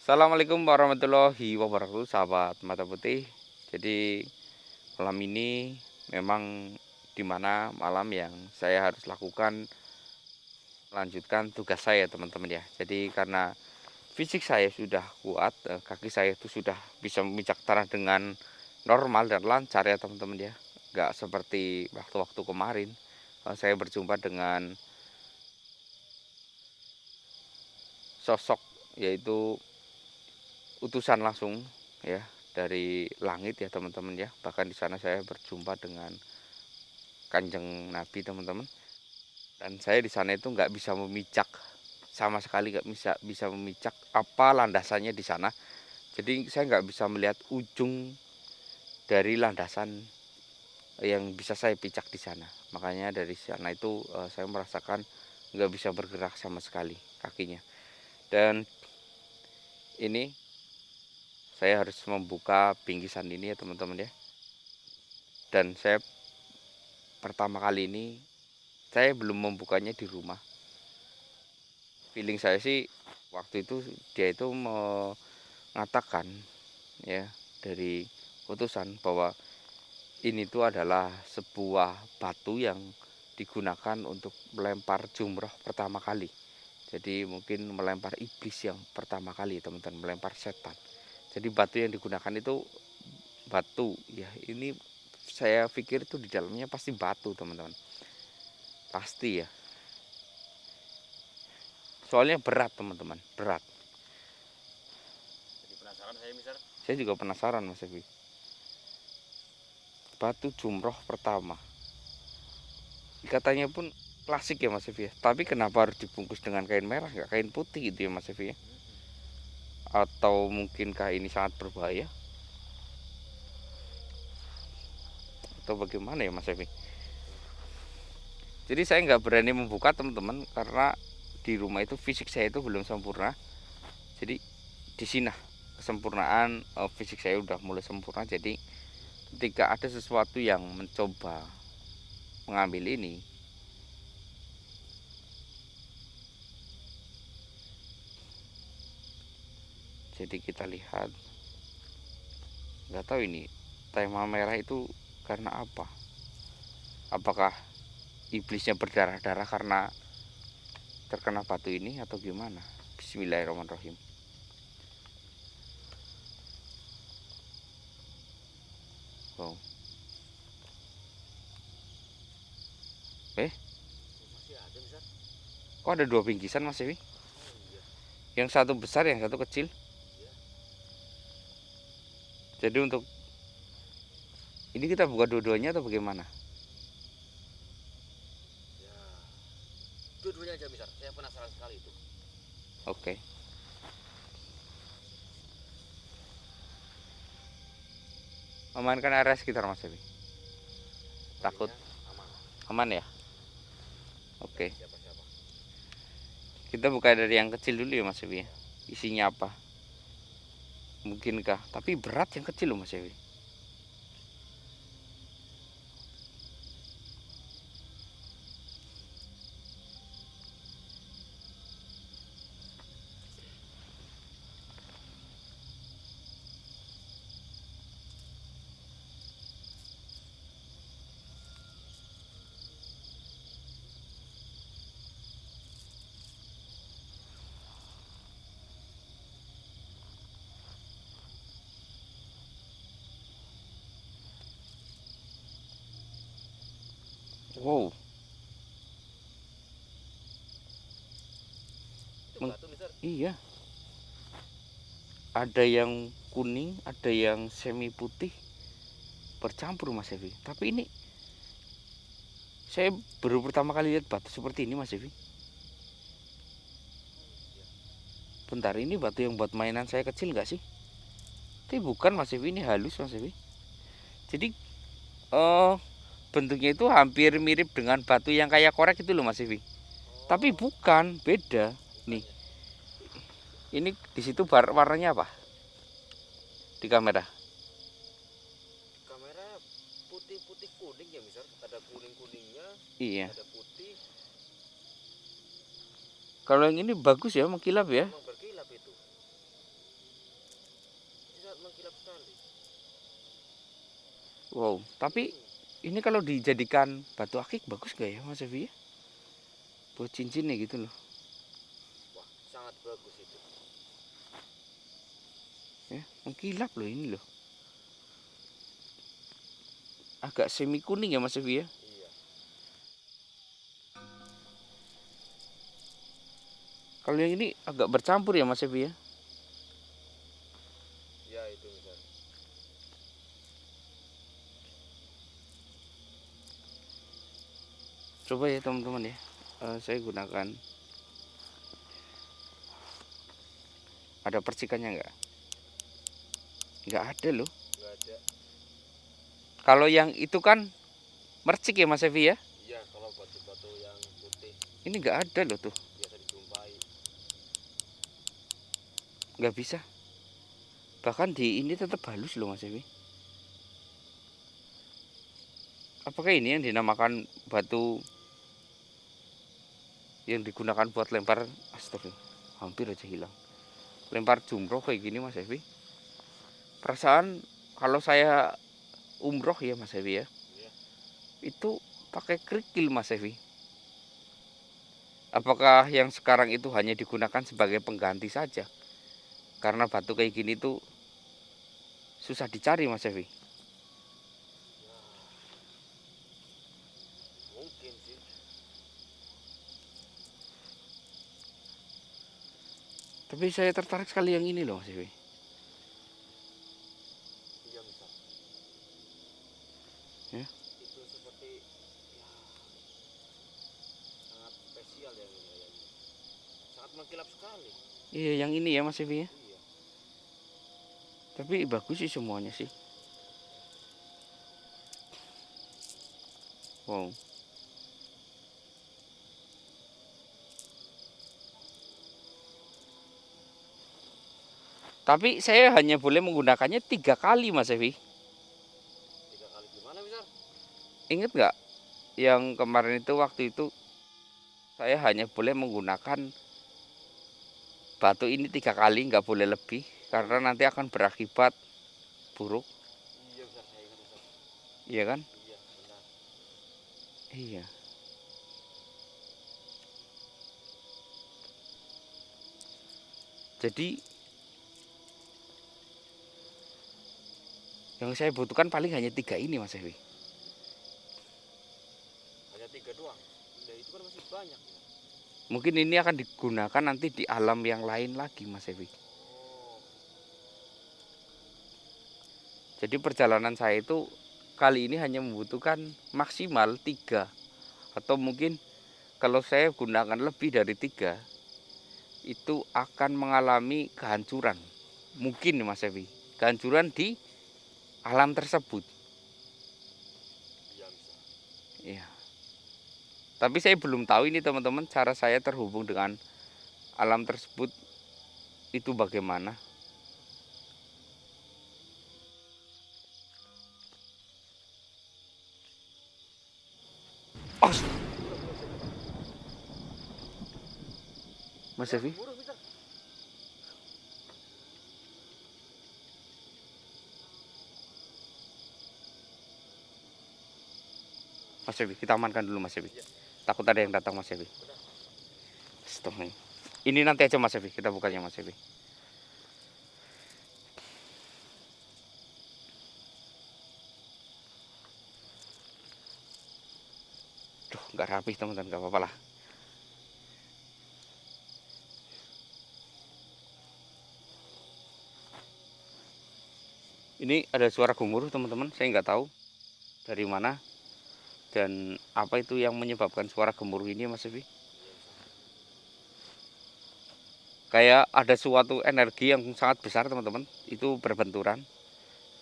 Assalamualaikum warahmatullahi wabarakatuh, sahabat mata putih. Jadi malam ini memang dimana malam yang saya harus lakukan melanjutkan tugas saya, teman-teman ya. Jadi karena fisik saya sudah kuat, kaki saya itu sudah bisa memijak tanah dengan normal dan lancar ya, teman-teman ya. Nggak seperti waktu-waktu kemarin, saya berjumpa dengan sosok, yaitu utusan langsung ya dari langit ya, teman-teman ya. Bahkan di sana saya berjumpa dengan Kanjeng Nabi, teman-teman. Dan saya di sana itu nggak bisa memijak, sama sekali nggak bisa memijak apa landasannya di sana. Jadi saya nggak bisa melihat ujung dari landasan yang bisa saya pijak di sana. Makanya dari sana itu saya merasakan nggak bisa bergerak sama sekali kakinya. Dan ini saya harus membuka bingkisan ini ya, teman-teman ya. Dan saya pertama kali ini saya belum membukanya di rumah. Feeling saya sih waktu itu dia itu mengatakan ya, dari utusan, bahwa ini tuh adalah sebuah batu yang digunakan untuk melempar jumroh pertama kali. Jadi mungkin melempar iblis yang pertama kali, teman-teman, melempar setan. Jadi batu yang digunakan itu batu ya, ini saya pikir itu di dalamnya pasti batu, teman-teman. Pasti ya. Soalnya berat, teman-teman, berat. Jadi penasaran saya, Mister. Saya juga penasaran, Mas Evi. Batu jumroh pertama. Katanya pun klasik ya, Mas Evi ya. Tapi kenapa harus dibungkus dengan kain merah, nggak kain putih gitu ya, Mas Evi ya? Atau mungkinkah ini sangat berbahaya? Atau bagaimana ya, Mas Evi? Jadi saya nggak berani membuka, teman-teman, karena di rumah itu fisik saya itu belum sempurna. Jadi di sini kesempurnaan fisik saya udah mulai sempurna. Jadi ketika ada sesuatu yang mencoba mengambil ini, jadi kita lihat, nggak tahu ini tema merah itu karena apa. Apakah iblisnya berdarah-darah karena terkena batu ini atau gimana? Bismillahirrahmanirrahim. Wow. Eh, Masih ada, Mister. kok ada dua bingkisan, Mas Ewi? Oh iya. Yang satu besar, yang satu kecil. Iya. Jadi untuk ini kita buka dua-duanya atau bagaimana? Ya. Dua-duanya aja, Mister. Saya penasaran sekali itu. Oke. Amankan area sekitar, Mas Ewi. Takut Sepertinya aman. aman ya? Enggak ada Oke. siapa-siapa. Kita buka dari yang kecil dulu ya, Mas Ewi ya. Ya. Isinya apa? Mungkinkah? Tapi berat yang kecil loh, Mas Ewi. Wow. Itu Meng- batu, Mister. iya. Ada yang kuning, ada yang semi putih, bercampur, Mas Evi. Tapi ini saya baru pertama kali lihat batu seperti ini, Mas Evi. Iya. Bentar, ini batu yang buat mainan saya kecil nggak sih? Tapi bukan, Mas Evi, ini halus, Mas Evi. Jadi eh bentuknya itu hampir mirip dengan batu yang kayak korek itu loh, Mas Evi. Tapi Oh, bukan, beda. bukan Nih, ya. ini di situ warnanya apa? Di kamera. Di kamera putih-putih kuning ya, Mister. Ada kuning-kuningnya, Iya. ada putih. Kalau yang ini bagus ya, mengkilap ya. Memang berkilap itu. sangat mengkilap sekali. Wow, tapi ini kalau dijadikan batu akik bagus gak ya Mas Evi ya? Buat cincinnya gitu loh. Wah, sangat bagus itu. Ya, mengkilap loh ini loh. Agak semi kuning ya Mas Evi ya. Iya. Kalau yang ini agak bercampur ya Mas Evi ya. Ya itu misal. Coba ya teman-teman ya. Saya gunakan. Ada percikannya nggak? Nggak ada loh. Nggak ada. Kalau yang itu kan mercik ya Mas Evi ya. Iya, kalau batu-batu yang putih Ini nggak ada loh tuh. biasa dijumpai. Nggak bisa. Bahkan di ini tetap halus loh Mas Evi. Apakah ini yang dinamakan batu yang digunakan buat lempar? Astagfirullah, hampir aja hilang. Lempar jumroh kayak gini Mas Evi. Perasaan kalau saya umroh ya Mas Evi ya, Iya. itu pakai kerikil Mas Evi. Apakah yang sekarang itu hanya digunakan sebagai pengganti saja? Karena batu kayak gini tuh susah dicari Mas Evi. Ya, mungkin sih. Tapi saya tertarik sekali yang ini loh Mas Evi. Iya misal. Ya. Itu seperti ya sangat spesial yang ini ya. Sangat mengkilap sekali. Iya yang ini ya Mas Evi ya. Iya. Tapi bagus sih semuanya sih. Wow. Tapi saya hanya boleh menggunakannya 3 kali Mas Evi. 3 kali gimana misal? Ingat nggak yang kemarin itu waktu itu saya hanya boleh menggunakan batu ini 3 kali, nggak boleh lebih karena nanti akan berakibat buruk. Iya misal, saya ingat misal. Iya kan? Iya benar. Iya. Jadi yang saya butuhkan paling hanya 3 ini Mas Evi. Hanya 3 doang. Nah, itu kan masih banyak ya. Mungkin ini akan digunakan nanti di alam yang lain lagi Mas Evi. Oh, Jadi perjalanan saya itu kali ini hanya membutuhkan maksimal 3. Atau mungkin kalau saya gunakan lebih dari 3 itu akan mengalami kehancuran. Mungkin Mas Evi, kehancuran di alam tersebut. iya misal. Iya. Tapi saya belum tahu ini teman-teman cara saya terhubung dengan alam tersebut itu bagaimana. Oh, Mas Evi, Burung misal. Mas Evi, kita amankan dulu Mas Evi. Iya. Takut ada yang datang Mas Evi. Benar. Stop nih. Ini nanti aja Mas Evi, kita bukanya Mas Evi. Duh, nggak rapi teman-teman, nggak apa-apa lah. Ini ada suara gemuruh teman-teman, saya nggak tahu dari mana dan apa itu yang menyebabkan suara gemuruh ini Mas Evi. Iya misal. Kayak ada suatu energi yang sangat besar teman-teman, itu berbenturan.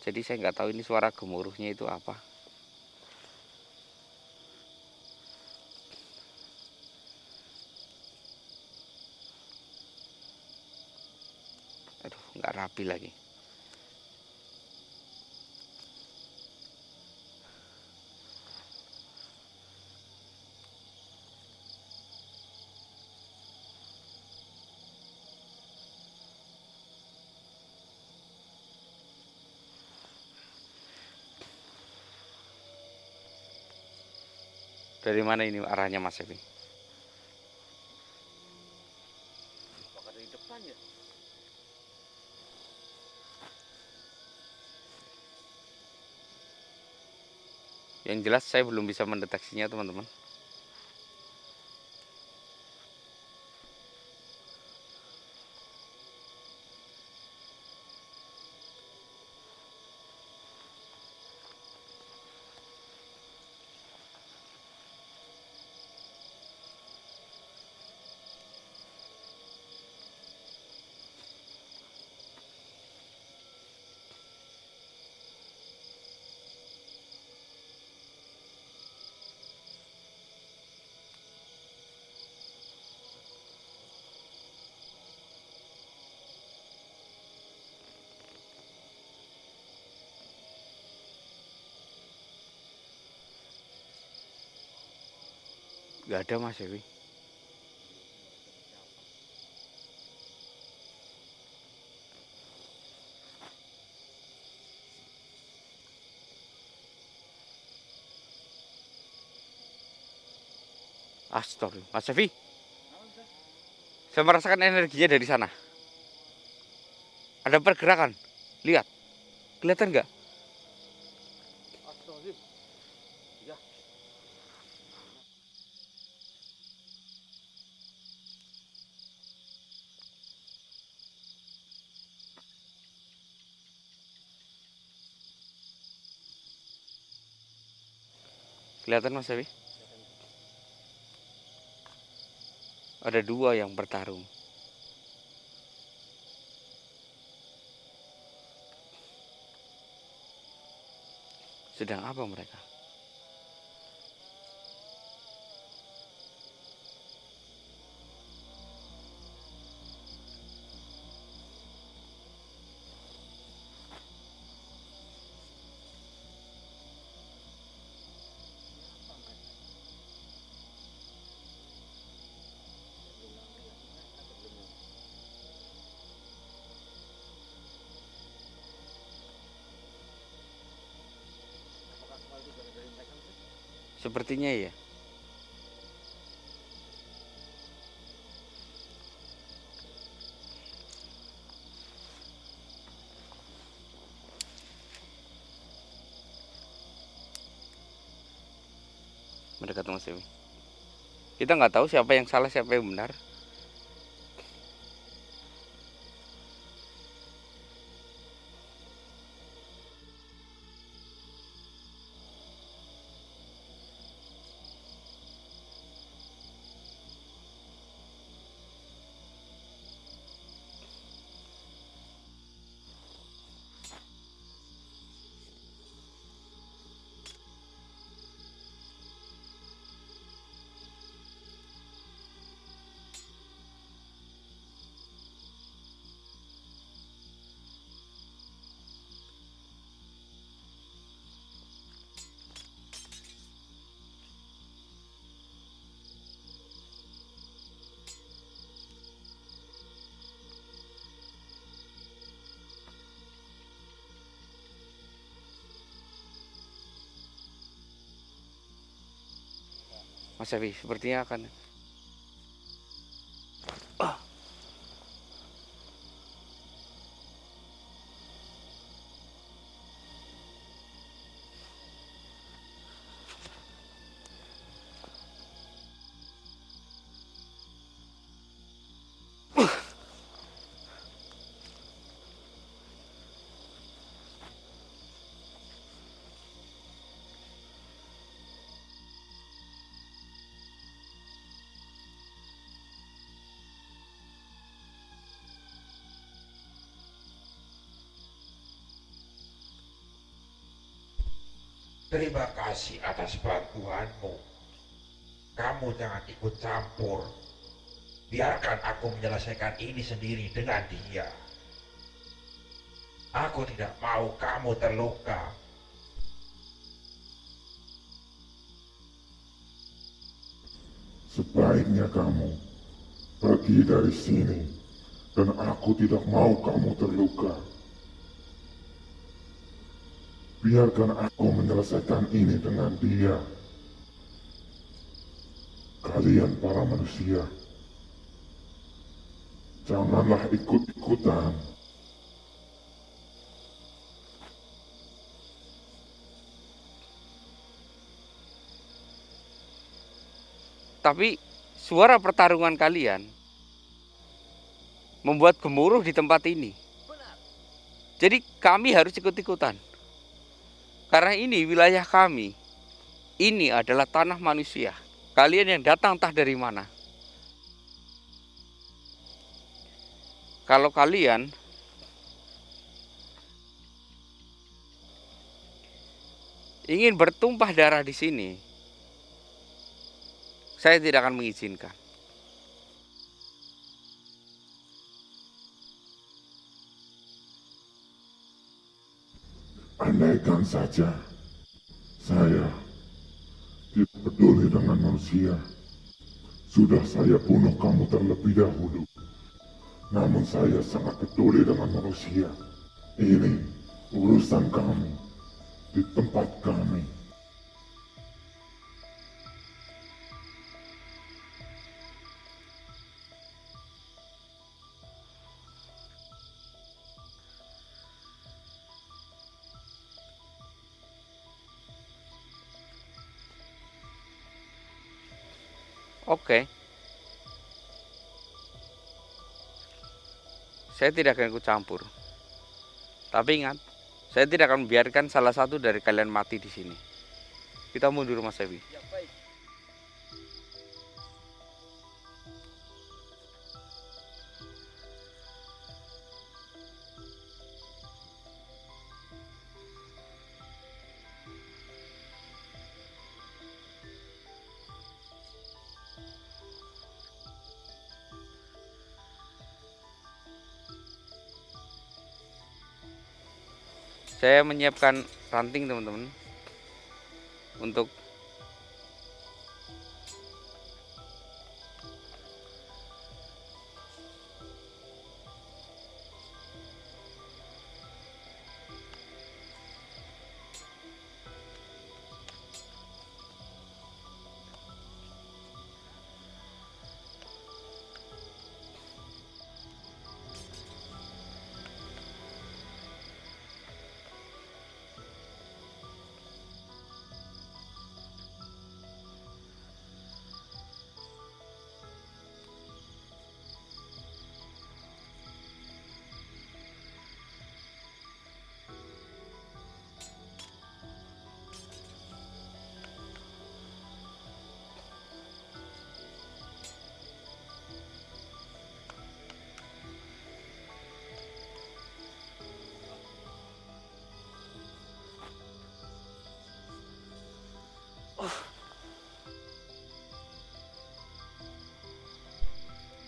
Jadi saya nggak tahu ini suara gemuruhnya itu apa. Aduh, nggak rapi lagi. Dari mana ini arahnya Mas Evi? Apakah dari depan ya? Yang jelas saya belum bisa mendeteksinya teman-teman. Gak ada Mas Evi. Astagfirullah. Mas Evi, saya merasakan energinya dari sana. Ada pergerakan. Lihat. Kelihatan nggak? Astagfirullah. Ya. Kelihatan Mas Evi? Ada dua yang bertarung. Sedang apa mereka? Apakah semua itu bagian dari mereka? Sepertinya ya. Mereka tuh Mas Evi. Kita nggak tahu siapa yang salah, siapa yang benar. Mas Evi, sepertinya akan. Terima kasih atas bantuanmu. Kamu jangan ikut campur. Biarkan aku menyelesaikan ini sendiri dengan dia. Aku tidak mau kamu terluka. Sebaiknya kamu pergi dari sini, dan aku tidak mau kamu terluka. Biarkan aku menyelesaikan ini dengan dia. Kalian para manusia, janganlah ikut-ikutan. Tapi suara pertarungan kalian membuat gemuruh di tempat ini. Benar. Jadi kami harus ikut-ikutan. Karena ini wilayah kami. Ini adalah tanah manusia. Kalian yang datang entah dari mana. Kalau kalian ingin bertumpah darah di sini, saya tidak akan mengizinkan. Andaikan saja saya tidak peduli dengan manusia, sudah saya bunuh kamu terlebih dahulu. Namun saya sangat peduli dengan manusia. Ini urusan kami, di tempat kami. Oke. Saya tidak akan ikut campur. Tapi ingat, saya tidak akan membiarkan salah satu dari kalian mati di sini. Kita mundur, Mas Ewi. Ya, baik. Saya menyiapkan ranting, teman-teman, untuk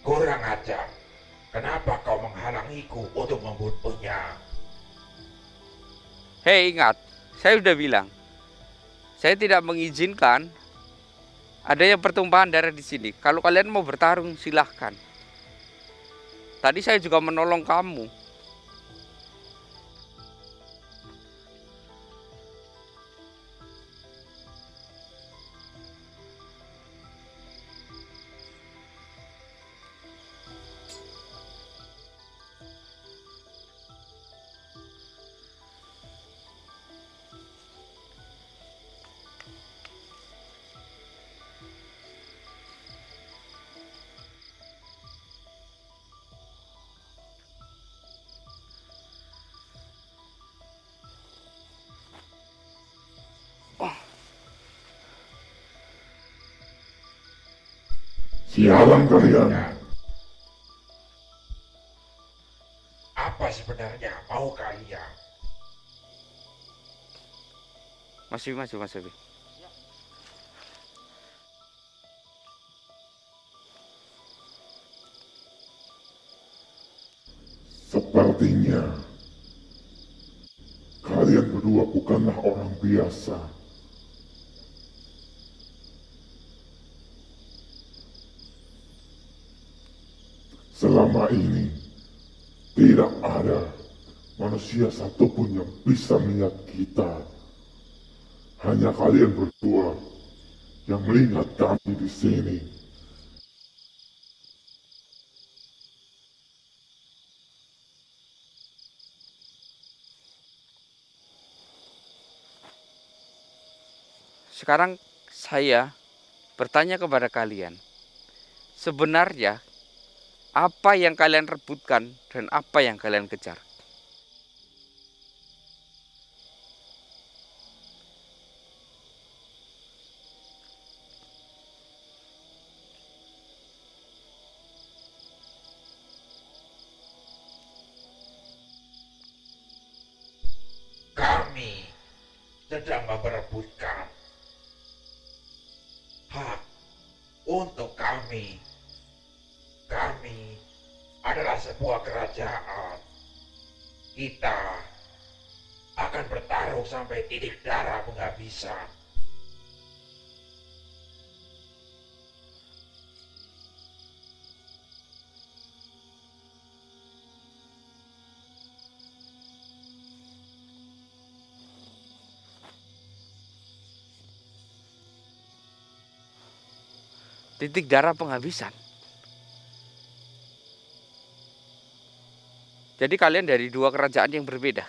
Kurang ajar. Kenapa kau menghalangiku untuk membunuhnya? hei, ingat, saya sudah bilang, saya tidak mengizinkan adanya pertumpahan darah di sini. Kalau kalian mau bertarung, silahkan. Tadi saya juga menolong kamu. Sialan kalian. Apa sebenarnya mau kalian? Mas Ewi. Sepertinya kalian berdua bukanlah orang biasa. Selama ini tidak ada manusia satupun yang bisa melihat kita. Hanya kalian berdua yang melihat kami di sini. Sekarang saya bertanya kepada kalian, sebenarnya apa yang kalian rebutkan dan apa yang kalian kejar? Kami sedang memperebutkan hak untuk kami. Kami adalah sebuah kerajaan. Kita akan bertarung sampai titik darah penghabisan. Titik darah penghabisan. Jadi kalian dari dua kerajaan yang berbeda.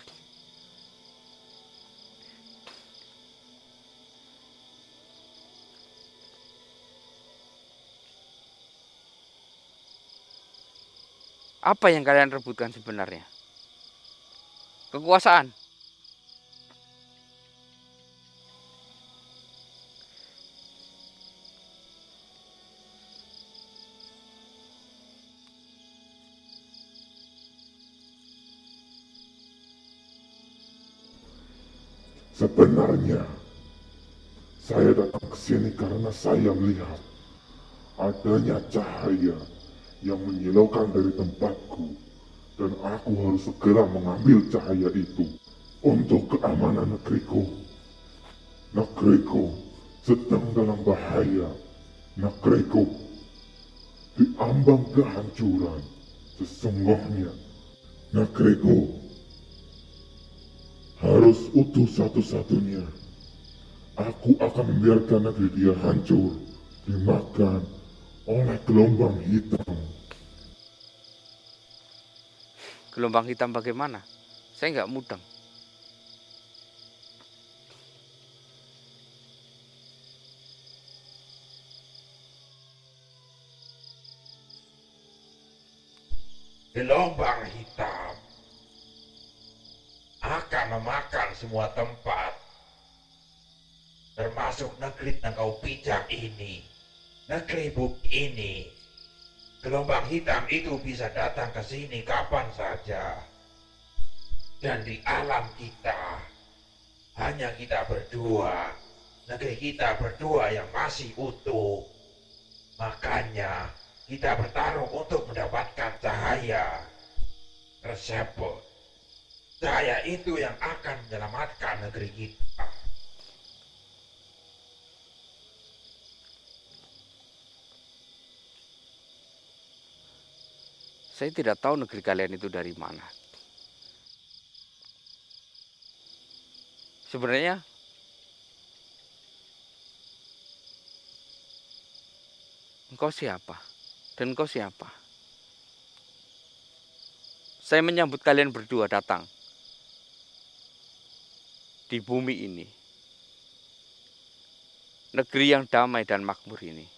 Apa yang kalian rebutkan sebenarnya? Kekuasaan. Sebenarnya, saya datang ke sini karena saya melihat adanya cahaya yang menyilaukan dari tempatku, dan aku harus segera mengambil cahaya itu untuk keamanan negeriku. Negeriku sedang dalam bahaya. Negeriku diambang kehancuran. Sesungguhnya, negeriku harus utuh satu-satunya. Aku akan membiarkan negeri dia hancur, dimakan oleh gelombang hitam. Gelombang hitam bagaimana? Saya nggak mudeng. Gelombang hitam akan memakan semua tempat, termasuk negeri yang kau pijak ini, negeri bumi ini. Gelombang hitam itu bisa datang ke sini kapan saja. Dan di alam kita, hanya kita berdua, negeri kita berdua yang masih utuh. Makanya kita bertarung untuk mendapatkan cahaya tersebut. Cahaya itu yang akan menyelamatkan negeri kita. Saya tidak tahu negeri kalian itu dari mana. Sebenarnya engkau siapa? Dan engkau siapa? Saya menyambut kalian berdua datang di bumi ini. Negeri yang damai dan makmur ini.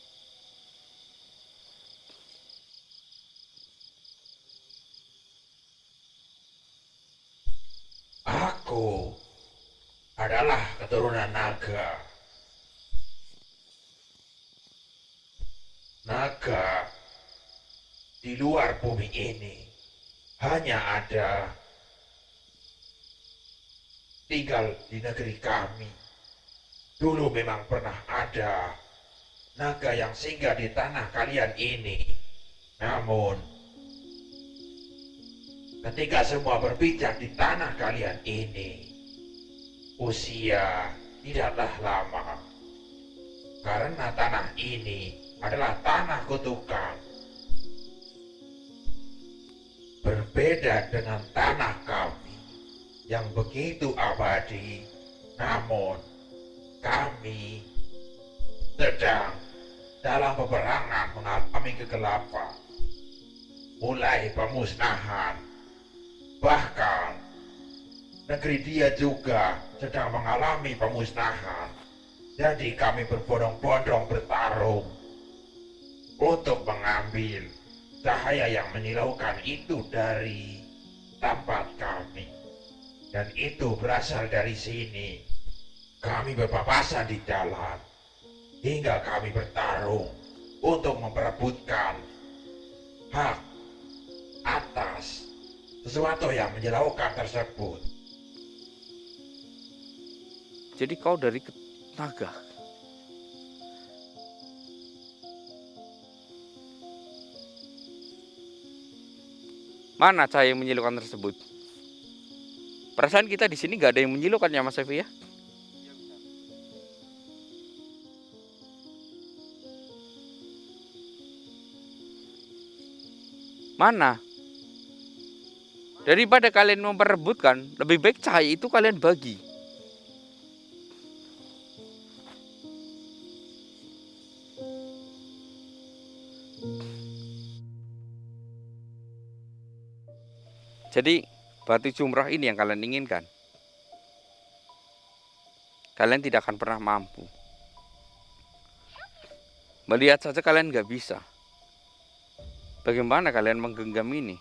Aku adalah keturunan naga. Naga di luar bumi ini hanya ada tinggal di negeri kami. Dulu memang pernah ada naga yang singgah di tanah kalian ini. Namun, ketika semua berpijak di tanah kalian ini, usia tidaklah lama. Karena tanah ini adalah tanah kutukan. Berbeda dengan tanah kami yang begitu abadi, namun kami sedang dalam peperangan mengalami kegelapan, mulai pemusnahan. Bahkan negeri dia juga sedang mengalami pemusnahan. Jadi kami berbondong-bondong bertarung untuk mengambil cahaya yang menyilaukan itu dari tempat kami. Dan itu berasal dari sini. Kami berpapasan di jalan hingga kami bertarung untuk memperebutkan hak atas sesuatu yang menyilaukan tersebut. Jadi kau dari naga. Mana cahaya yang menyilaukan tersebut? Perasaan kita di sini nggak ada yang menyilaukan ya Mas Evi ya? Mana? Daripada kalian memperebutkan, lebih baik cahaya itu kalian bagi. Jadi batu jumrah ini yang kalian inginkan. Kalian tidak akan pernah mampu. Melihat saja kalian nggak bisa. Bagaimana kalian menggenggam ini?